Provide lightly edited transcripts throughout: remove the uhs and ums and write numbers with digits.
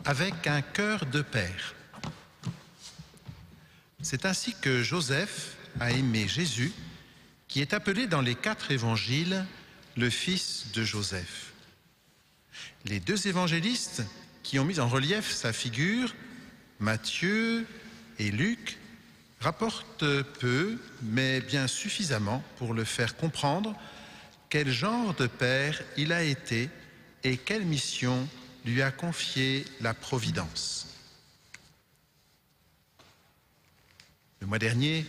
avec un cœur de père. C'est ainsi que Joseph a aimé Jésus, qui est appelé dans les 4 évangiles le fils de Joseph. Les 2 évangélistes qui ont mis en relief sa figure, Matthieu et Luc, rapportent peu, mais bien suffisamment pour le faire comprendre quel genre de père il a été et quelle mission lui a confié la Providence. Le mois dernier,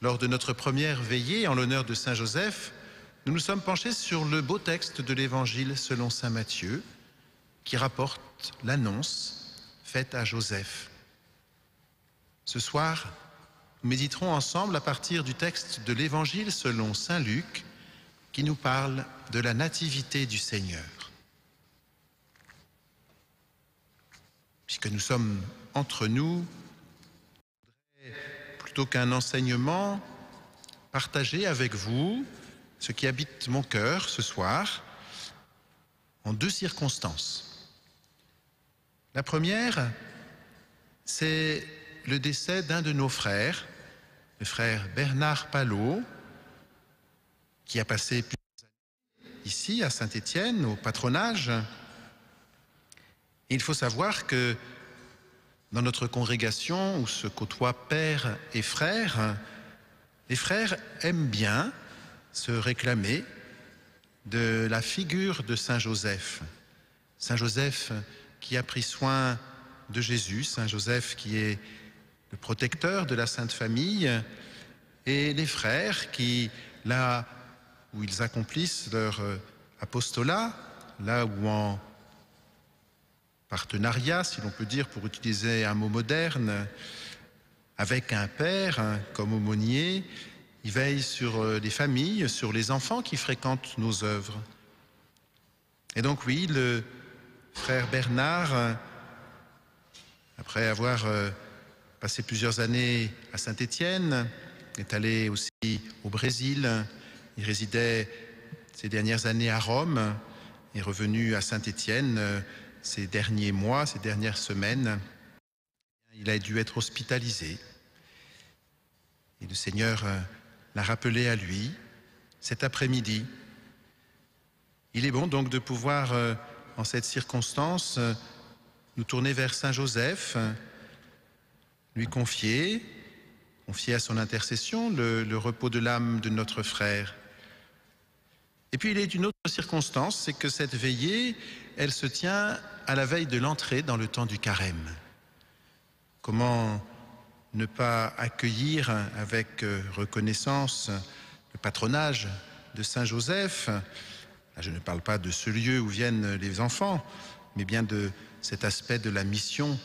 lors de notre première veillée en l'honneur de Saint Joseph, nous nous sommes penchés sur le beau texte de l'Évangile selon Saint Matthieu, qui rapporte l'annonce faite à Joseph. Ce soir, nous méditerons ensemble à partir du texte de l'Évangile selon Saint Luc, qui nous parle de la nativité du Seigneur. Puisque nous sommes entre nous, plutôt qu'un enseignement, partager avec vous ce qui habite mon cœur ce soir en 2 circonstances. La première, c'est le décès d'un de nos frères, le frère Bernard Palot, qui a passé plusieurs années ici à Saint-Étienne, au patronage. Et il faut savoir que dans notre congrégation où se côtoient pères et frères, les frères aiment bien se réclamer de la figure de Saint Joseph. Saint Joseph qui a pris soin de Jésus, Saint Joseph qui est le protecteur de la Sainte Famille, et les frères qui, là où ils accomplissent leur apostolat, là où en partenariat, si l'on peut dire, pour utiliser un mot moderne, avec un père comme aumônier, il veille sur les familles, sur les enfants qui fréquentent nos œuvres. Et donc oui, le frère Bernard, après avoir passé plusieurs années à Saint-Étienne, est allé aussi au Brésil. Il résidait ces dernières années à Rome, est revenu à Saint-Étienne ces derniers mois, ces dernières semaines. Il a dû être hospitalisé. Et le Seigneur l'a rappelé à lui cet après-midi. Il est bon donc de pouvoir, en cette circonstance, nous tourner vers Saint Joseph, lui confier à son intercession le repos de l'âme de notre frère. Et puis il est une autre circonstance, c'est que cette veillée, elle se tient à la veille de l'entrée dans le temps du carême. Comment ne pas accueillir avec reconnaissance le patronage de Saint Joseph? Là, je ne parle pas de ce lieu où viennent les enfants, mais bien de cet aspect de la mission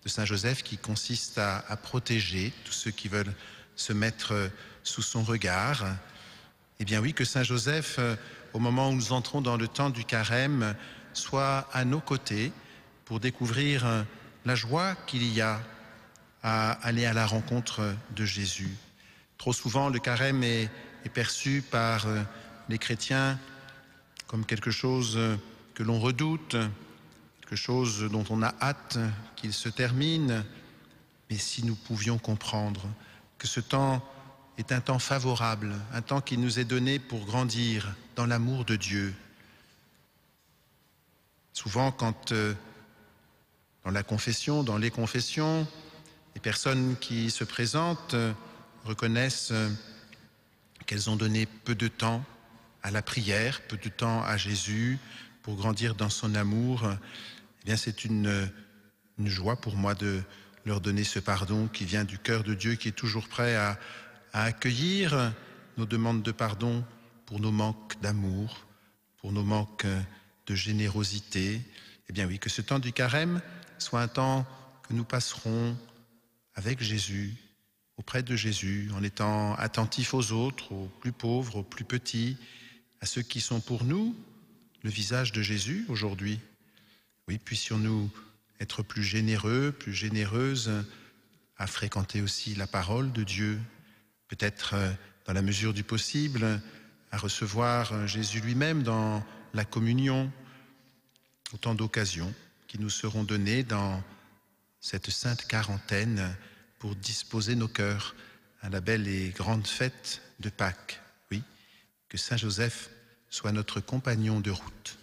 de Saint Joseph qui consiste à protéger tous ceux qui veulent se mettre sous son regard. Eh bien oui, que Saint Joseph, au moment où nous entrons dans le temps du carême, soit à nos côtés pour découvrir la joie qu'il y a à aller à la rencontre de Jésus. Trop souvent, le carême est perçu par les chrétiens comme quelque chose que l'on redoute, quelque chose dont on a hâte qu'il se termine. Mais si nous pouvions comprendre que ce temps est un temps favorable, un temps qui nous est donné pour grandir dans l'amour de Dieu. Souvent, quand dans la confession, dans les confessions, les personnes qui se présentent reconnaissent qu'elles ont donné peu de temps à la prière, peu de temps à Jésus pour grandir dans son amour. Eh bien, c'est une joie pour moi de leur donner ce pardon qui vient du cœur de Dieu, qui est toujours prêt à accueillir nos demandes de pardon pour nos manques d'amour, pour nos manques de générosité. Eh bien oui, que ce temps du carême soit un temps que nous passerons avec Jésus, auprès de Jésus, en étant attentifs aux autres, aux plus pauvres, aux plus petits, à ceux qui sont pour nous le visage de Jésus aujourd'hui. Oui, puissions-nous être plus généreux, plus généreuses, à fréquenter aussi la parole de Dieu, peut-être dans la mesure du possible, à recevoir Jésus lui-même dans la communion, autant d'occasions qui nous seront donnés dans cette sainte quarantaine pour disposer nos cœurs à la belle et grande fête de Pâques. Oui, que Saint Joseph soit notre compagnon de route.